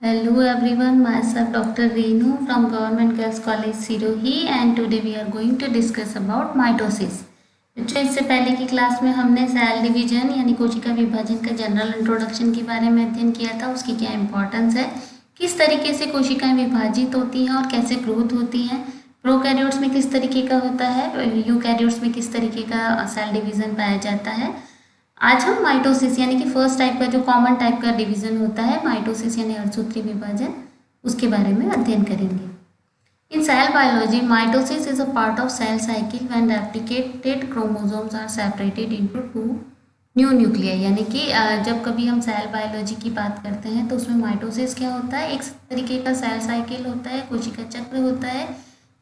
Hello everyone, myself Dr. Reenu from Government Girls College Sirohi and today we are going to discuss about mitosis. बच्चों इससे पहले की class में हमने cell division यानी कोशिका विभाजन का जनरल इंट्रोडक्शन के बारे में अध्ययन किया था। उसकी क्या इंपॉर्टेंस है, किस तरीके से कोशिकाएं विभाजित होती हैं और कैसे ग्रोथ होती हैं, प्रोकैरियोट्स में किस तरीके का होता है, यूकैरियोट्स में किस तरीके का सेल डिवीजन पाया जाता है। आज हम माइटोसिस यानी कि फर्स्ट टाइप का जो कॉमन टाइप का डिवीजन होता है माइटोसिस यानी अर्धसूत्री विभाजन, उसके बारे में अध्ययन करेंगे। In cell biology mitosis is a part of cell cycle when replicated chromosomes are separated into two new nuclei. यानी कि जब कभी हम सेल बायोलॉजी की बात करते हैं तो उसमें माइटोसिस क्या होता है, एक तरीके का सेल साइकिल होता है, कोशिका चक्र होता है,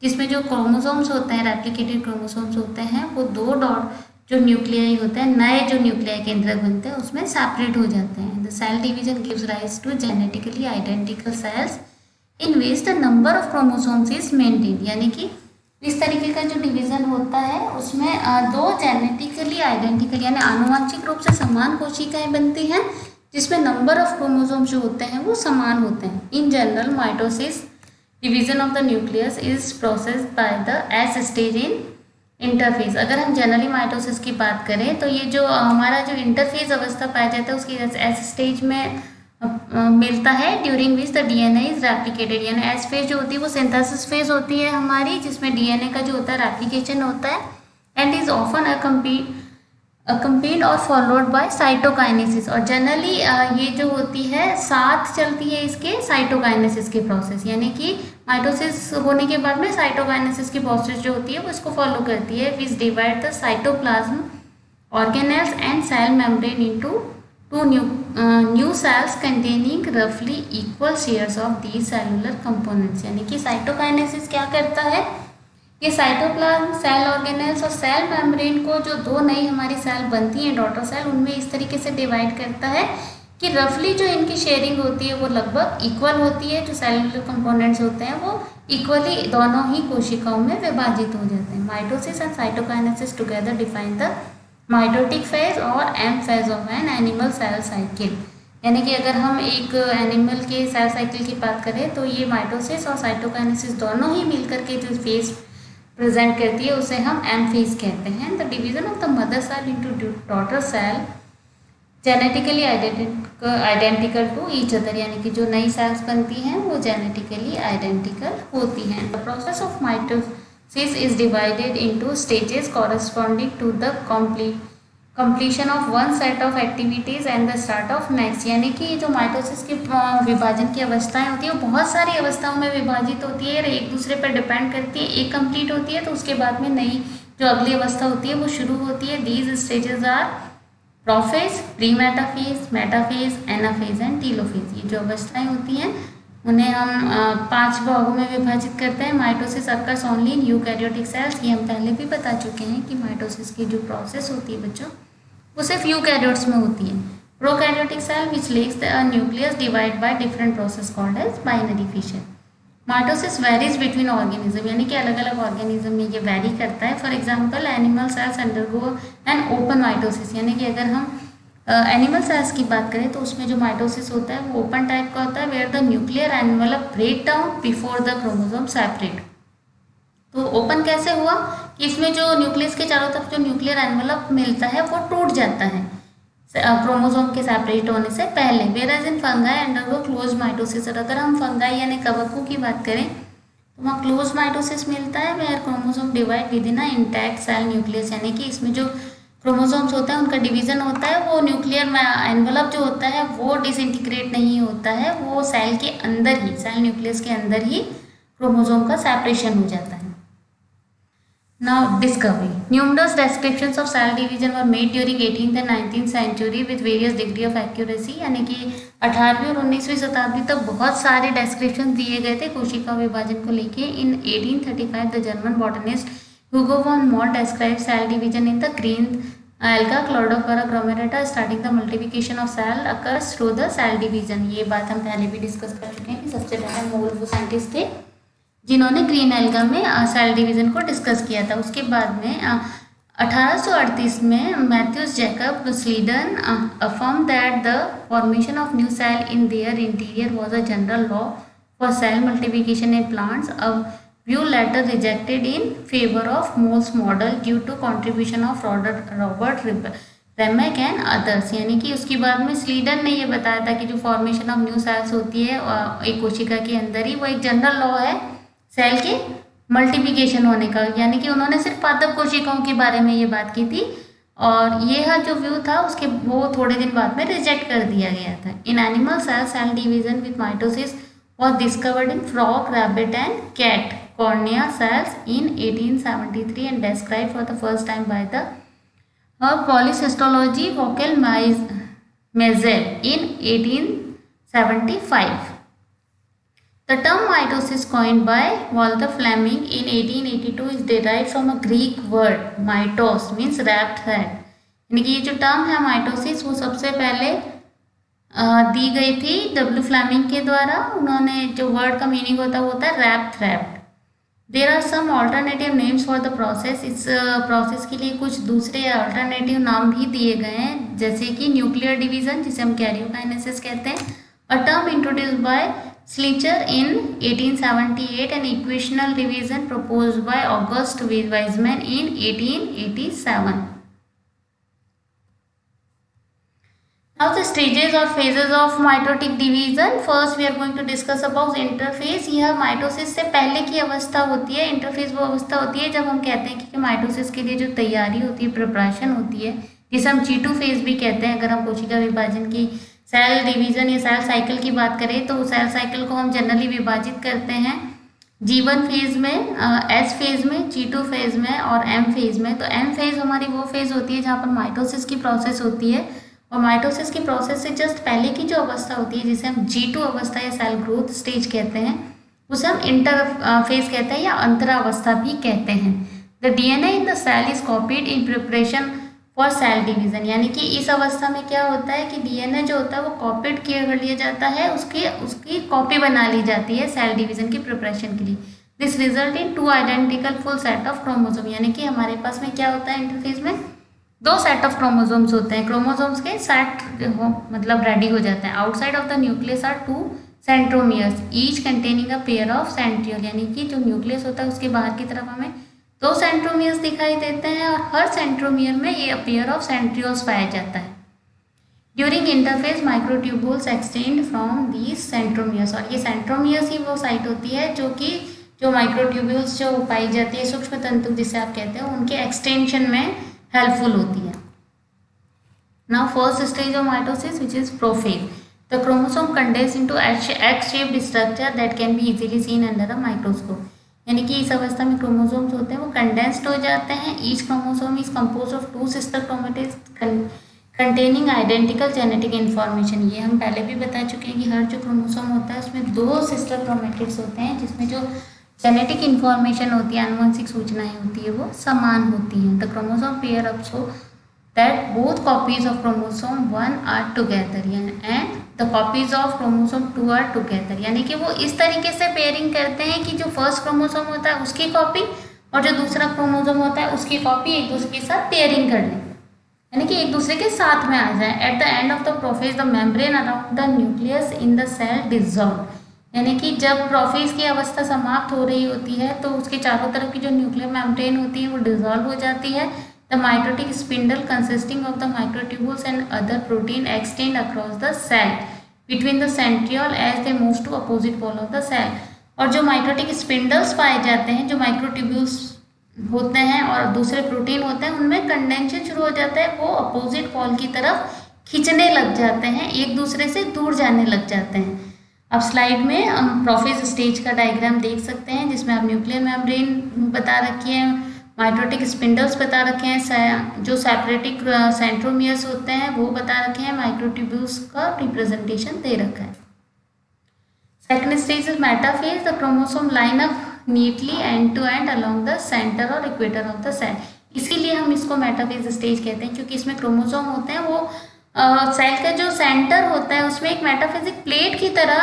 जिसमें जो क्रोमोसोम्स होते हैं, रेप्लिकेटेड क्रोमोसोम्स होते हैं, वो दो डॉट जो न्यूक्लियाई होते हैं, नए जो न्यूक्लियाई केंद्रक बनते हैं उसमें सेपरेट हो जाते हैं। The cell division gives rise to genetically identical cells in which the number of chromosomes is maintain. यानी कि इस तरीके का जो डिवीजन होता है उसमें दो जेनेटिकली आइडेंटिकल यानी आनुवंशिक रूप से समान कोशिकाएं बनती हैं, जिसमें नंबर ऑफ क्रोमोसोम्स जो होते हैं वो समान होते हैं। In general mitosis division of the nucleus is processed by the S stage in interphase. अगर हम जनरली माइटोसिस की बात करें तो ये जो हमारा जो इंटरफेज अवस्था पाया जाता है उसकी एस स्टेज में मिलता है, during which the DNA is replicated. यानी एस फेज जो होती है वो सिंथेसिस फेज होती है हमारी, जिसमें डीएनए का जो होता है रेप्लिकेशन होता है, एंड इज ऑफन अकम्पीड और फॉलोड बाय साइटोकाइनेसिस। और जनरली ये जो होती है साथ चलती है इसके साइटोकाइनेसिस की प्रोसेस। यानी कि माइटोसिस होने के बाद में साइटोकाइनेसिस की प्रोसेस जो होती है वो इसको फॉलो करती है, which divide the cytoplasm organelles and cell membrane into two new cells containing रफली equal shares of these cellular components. यानी कि साइटोकाइनेसिस क्या करता है, ये साइटोप्लाज्म, सेल ऑर्गेनेल्स और सेल मेम्ब्रेन को जो दो नई हमारी सेल बनती हैं डॉटर सेल, उनमें इस तरीके से डिवाइड करता है कि रफली जो इनकी शेयरिंग होती है वो लगभग इक्वल होती है। जो सेलुलर कंपोनेंट्स होते हैं वो इक्वली दोनों ही कोशिकाओं में विभाजित हो जाते हैं। Mitosis and cytokinesis together define the mitotic phase और M phase of an animal cell cycle. यानी कि अगर हम एक एनिमल के सेल साइकिल की बात करें तो ये माइटोसिस और साइटोकाइनेसिस दोनों ही मिलकर के जो फेज प्रेजेंट करती है उसे हम एम फेज कहते हैं। The division of the mother cell into daughter cell genetically identical to each other. यानी कि जो नई सेल्स बनती हैं वो जेनेटिकली आइडेंटिकल होती हैं। The process of mitosis is divided into stages corresponding to the completion of one set of activities and the start of next। यानी कि जो माइटोसिस की विभाजन की अवस्थाएं होती है वो बहुत सारी अवस्थाओं में विभाजित होती है, एक दूसरे पर डिपेंड करती है। एक कंप्लीट होती है तो उसके बाद में नई जो अगली अवस्था होती है वो शुरू होती है। These stages are prophase, pre metaphase, metaphase, anaphase and telophase. ये जो अवस्थाएं होती हैं उन्हें हम 5 भागों में विभाजित करते हैं। Mitosis occurs only in eukaryotic cells. ये हम पहले भी बता चुके हैं कि माइटोसिस की जो प्रोसेस होती है बच्चों वो सिर्फ यूकैरियोट्स में होती है। Prokaryotic cell which lacks the nucleus divide by different process called as binary fission. Mitosis varies between organism, यानी कि अलग अलग ऑर्गेनिज्म में ये वेरी करता है। For example animal cells undergo an open mitosis. यानी कि अगर हम एनिमल सेल्स की बात करें तो उसमें जो माइटोसिस होता है वो ओपन टाइप का होता है, where the nuclear envelope break down before the chromosome separate. तो ओपन कैसे हुआ कि इसमें जो न्यूक्लियस के चारों तरफ जो न्यूक्लियर एनवलप मिलता है वो टूट जाता है क्रोमोसोम के सेपरेट होने से पहले। वेयरएज इन फंगाई अंडरगो क्लोज माइटोसिस। और अगर हम फंगाई यानी कवकों की बात करें तो वहाँ क्लोज माइटोसिस मिलता है, where chromosome divide within a intact cell nucleus. यानी कि इसमें जो क्रोमोसोम्स होता है उनका डिवीजन होता है, वो न्यूक्लियर एनवलप जो होता है वो डिसइंटीग्रेट नहीं होता है, वो सेल के अंदर ही, सेल न्यूक्लियस के अंदर ही क्रोमोसोम का सेपरेशन हो जाता है। Now discovery. Numerous descriptions of cell division were made during 18th and 19th century with various degree of accuracy। यानी कि 18वीं और 19वीं शताब्दी तक बहुत सारे descriptions दिए गए थे कोशिका विभाजन को लेके। In 1835 the German botanist Hugo von Mohr described cell division in the green alga Chlorophylla glomerata, starting the multiplication of cell occurs through the cell division। ये बात हम पहले भी डिस्कस कर चुके हैं कि सबसे पहले मोर वो साइंटिस्ट थे जिन्होंने ग्रीन एल्गा में सेल डिवीजन को डिस्कस किया था। उसके बाद में 1838 में Matthias Jakob Schleiden affirmed that the formation of new cell in their interior was a general law for cell multiplication in plants, a view later rejected in favor of Moll's model due to contribution of Robert Remak and others. यानी कि उसके बाद में स्लीडन ने ये बताया था कि जो फॉर्मेशन ऑफ न्यू सेल्स होती है एक कोशिका के अंदर ही, वो एक जनरल लॉ है सेल के मल्टीप्लिकेशन होने का। यानी कि उन्होंने सिर्फ पादप कोशिकाओं के बारे में ये बात की थी और ये जो व्यू था उसके वो थोड़े दिन बाद में रिजेक्ट कर दिया गया था। In animal cell division with mitosis was discovered in frog, rabbit and cat cornea cells in 1873 and describe for the first time by the Polish histologist Waclaw Mayzel in 1875. The term mitosis coined by Walter Fleming in 1882 is derived from a Greek word mitos means wrapped thread। यानी कि ये जो term है mitosis वो सबसे पहले दी गई थी डब्ल्यू फ्लेमिंग के द्वारा। उन्होंने जो वर्ड का मीनिंग होता है वो होता है wrapped thread. There are some alternative names for the process. इस प्रोसेस के लिए कुछ दूसरे अल्टरनेटिव नाम भी दिए गए हैं, जैसे कि न्यूक्लियर डिवीजन जिसे हम कैरियोकाइनेसिस कहते हैं, a term introduced by Schleicher in 1878 and equational division proposed by August Weismann in 1887। Now the stages or phases of mitotic division. First we are going to discuss about interphase। यह mitosis से पहले की अवस्था होती है। Interphase वो अवस्था होती है जब हम कहते हैं कि माइटोसिस के लिए जो तैयारी होती है, प्रिपरेशन होती है, जिसे हम G2 फेज भी कहते हैं। अगर हम कोशिका विभाजन की सेल डिवीजन या सेल साइकिल की बात करें तो सेल साइकिल को हम जनरली विभाजित करते हैं G1 फेज में, S फेज में, G2 फेज में और M फेज में। तो M फेज हमारी वो फेज होती है जहाँ पर माइटोसिस की प्रोसेस होती है और माइटोसिस की प्रोसेस से जस्ट पहले की जो अवस्था होती है जिसे हम G2 अवस्था या सेल ग्रोथ स्टेज कहते हैं उसे हम इंटर फेज कहते हैं या अंतरावस्था भी कहते हैं। The DNA in the cell is copied in preparation for cell division. यानी कि इस अवस्था में क्या होता है कि DNA जो होता है वो कॉपीड किया कर लिया जाता है, उसकी कॉपी बना ली जाती है सेल डिवीजन की प्रिपरेशन के लिए। This result in 2 identical full set of chromosome. यानी कि हमारे पास में क्या होता है इंटरफेज में 2 सेट ऑफ क्रोमोसोम्स होते हैं। क्रोमोसोम्स के सेट मतलब रेडी हो जाते हैं। Outside of the nucleus are 2 centromeres each containing a pair of centriole. यानी कि जो न्यूक्लियस होता है उसके बाहर की तरफ हमें 2 सेंट्रोमियर्स दिखाई देते हैं और हर सेंट्रोमियर में ये पेयर ऑफ सेंट्रियोल्स पाया जाता है। During interphase microtubules extend from these centromeres. और ये सेंट्रोमियर्स ही वो साइट होती है जो माइक्रोट्यूब्यूल्स जो पाई जाती है, सूक्ष्म तंतु जिसे आप कहते हैं, उनके एक्सटेंशन में हेल्पफुल होती है। Now first stage of mitosis which is prophase. The chromosome condense into x shaped structure that can be easily seen under a microscope. यानी कि इस अवस्था में क्रोमोसोम्स होते हैं वो कंडेंस्ड हो जाते हैं। Each chromosome is composed of 2 sister chromatids containing identical genetic information. ये हम पहले भी बता चुके हैं कि हर जो क्रोमोसोम होता है उसमें 2 सिस्टर क्रोमेटिड्स होते हैं जिसमें जो जेनेटिक इन्फॉर्मेशन होती है, आनुवंशिक सूचनाएं होती है, वो समान होती हैं। The chromosome pair up so that both copies of chromosome 1 are together and the copies of chromosome 2 are together. यानी कि वो इस तरीके से पेयरिंग करते हैं कि जो फर्स्ट क्रोमोसोम होता है उसकी कॉपी और जो दूसरा क्रोमोसोम होता है उसकी कॉपी एक दूसरे के साथ पेयरिंग कर लें, यानी कि एक दूसरे के साथ में आ जाए। At the end of the prophase the membrane around the nucleus in the cell dissolve. यानी कि जब प्रोफेज की अवस्था समाप्त हो रही होती है तो उसके चारों तरफ की जो न्यूक्लियर मेम्ब्रेन होती है वो डिसॉल्व हो जाती है। The mitotic spindle consisting of the microtubules and other protein extend across the cell between the centriole as they move to opposite pole of the cell. और जो माइटोटिक स्पिंडल्स पाए जाते हैं, जो माइक्रोट्यूब्यूल्स होते हैं और दूसरे प्रोटीन होते हैं, उनमें कंडेंशन शुरू हो जाता है, वो अपोजिट पोल की तरफ खींचने लग जाते हैं, एक दूसरे से दूर जाने लग जाते हैं। अब स्लाइड में हम प्रोफेज स्टेज का डायग्राम देख सकते हैं जिसमें आप न्यूक्लियर मेम्ब्रेन बता रखी है, माइटोटिक स्पिंडल्स बता रखे हैं, जो सेपरेटिक सेंट्रोमियर्स होते हैं वो बता रखे हैं, माइक्रोट्यूब्यूल्स का रिप्रेजेंटेशन दे रखा है। Second stage is metaphase. The chromosome line up neatly end to end along the centre or equator of the cell. इसीलिए हम इसको मेटाफेज स्टेज कहते हैं क्योंकि इसमें क्रोमोसोम होते हैं वो सेल का जो सेंटर होता है उसमें एक मेटाफिजिक प्लेट की तरह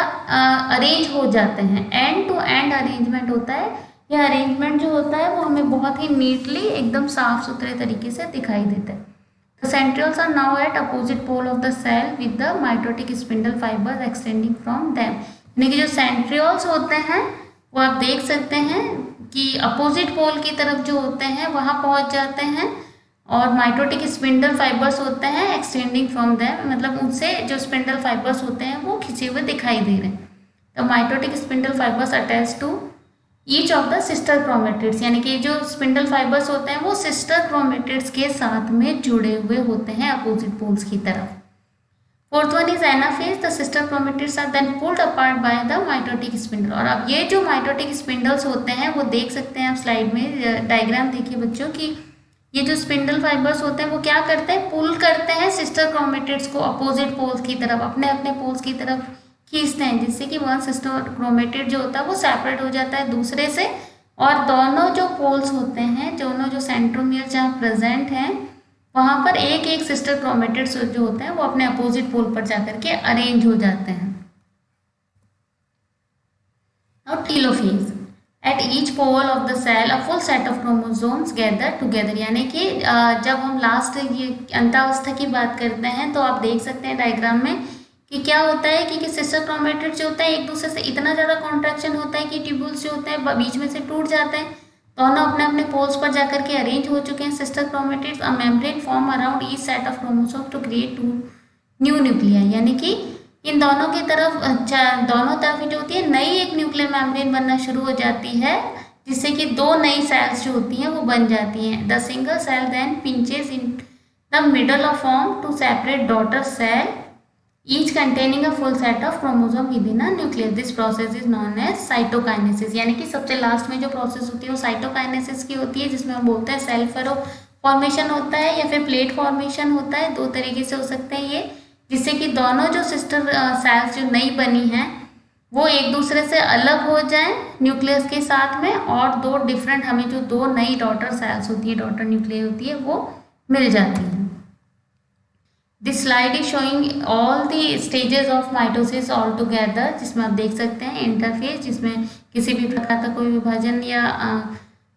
अरेंज हो जाते हैं। एंड टू एंड अरेंजमेंट होता है, ये अरेंजमेंट जो होता है वो हमें बहुत ही नीटली एकदम साफ सुथरे तरीके से दिखाई देता है। The centrioles are now at opposite pole of the cell with the mitotic spindle fibers extending from them। यानी कि जो सेंट्रियोल्स होते हैं वो आप देख सकते हैं कि अपोजिट पोल की तरफ जो होते हैं वहाँ पहुँच जाते हैं, और माइटोटिक स्पिंडल फाइबर्स होते हैं एक्सटेंडिंग फ्रॉम देम, मतलब उनसे जो स्पिंडल फाइबर्स होते हैं वो खिंचे हुए दिखाई दे रहे हैं। तो mitotic spindle fibres attach to each of the sister chromatids, यानी कि जो स्पिंडल फाइबर्स होते हैं वो सिस्टर क्रोमेटिड्स के साथ में जुड़े हुए होते हैं अपोजिट पोल्स की तरफ। Fourth one is anaphase, the sister chromatids are then pulled apart by the mitotic spindle. और अब ये जो माइटोटिक स्पिंडल्स होते हैं वो देख सकते हैं आप स्लाइड में, डायग्राम देखिए बच्चों की ये जो स्पिंडल फाइबर्स होते हैं वो क्या करते हैं, पुल करते हैं सिस्टर क्रोमेटिड्स को अपोजिट पोल्स की तरफ, अपने अपने पोल्स की तरफ खींचते हैं, जिससे कि वन सिस्टर क्रोमेटिड जो होता है वो सेपरेट हो जाता है दूसरे से, और दोनों जो पोल्स होते हैं, दोनों जो सेंट्रोमियर जहाँ प्रेजेंट हैं वहाँ पर एक एक सिस्टर क्रोमेटिड्स जो होते हैं वो अपने अपोजिट पोल पर जाकर के अरेंज हो जाते हैं। Now telophase, at each pole of the cell a full set of chromosomes gather together. यानी कि जब हम लास्ट ये अंतावस्था की बात करते हैं तो आप देख सकते हैं डायग्राम में कि क्या होता है कि सिस्टर क्रोमेटिड जो होता है एक दूसरे से इतना ज़्यादा कॉन्ट्रैक्शन होता है कि ट्यूब्यूल्स जो होते हैं बीच में से टूट जाते हैं, दोनों अपने अपने पोल्स पर जाकर के अरेंज हो चुके हैं sister chromatids. A membrane form around each set of chromosome to create two new nuclei, यानी कि इन दोनों की तरफ दोनों तरफ जो होती है नई एक न्यूक्लियर मेम्ब्रेन बनना शुरू हो जाती है, जिससे कि दो नई सेल्स जो होती हैं वो बन जाती हैं। The single cell then pinches in the middle of form to separate daughter cell each containing a full set of chromosome within a nucleus. This process is known as cytokinesis। यानी कि सबसे लास्ट में जो process होती है वो cytokinesis की होती है, जिसमें हम बोलते हैं सेल फॉर्मेशन होता है या फिर प्लेट फॉर्मेशन होता है, दो तरीके से हो सकते हैं ये, जिससे कि दोनों जो सिस्टर सेल्स जो नई बनी हैं वो एक दूसरे से अलग हो जाएं न्यूक्लियस के साथ में, और दो डिफरेंट हमें जो दो नई डॉटर सेल्स होती है, डॉटर न्यूक्लियर होती है, वो मिल जाती है। This slide is showing all the stages of mitosis all together, जिसमें आप देख सकते हैं इंटरफेज, जिसमें किसी भी प्रकार का कोई विभाजन या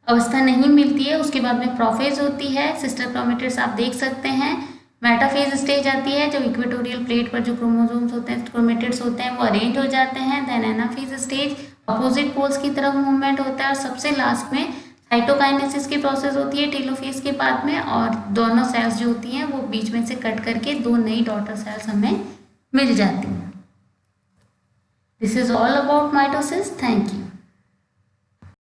अवस्था नहीं मिलती है। उसके बाद में प्रोफेज होती है, सिस्टर क्रोमेटिड्स आप देख सकते हैं। मेटाफेज स्टेज आती है, जब इक्वेटोरियल प्लेट पर जो क्रोमोसोम्स होते हैं, क्रोमेटिड्स होते हैं, वो अरेंज हो जाते हैं। Then anaphase stage, opposite poles की तरफ मूवमेंट होता है, और सबसे लास्ट में साइटोकाइनेसिस की प्रोसेस होती है टेलोफेज के बाद में, और दोनों सेल्स जो होती हैं वो बीच में से कट करके दो नई डॉटर सेल्स हमें मिल जाती हैं। This is all about mitosis. Thank you.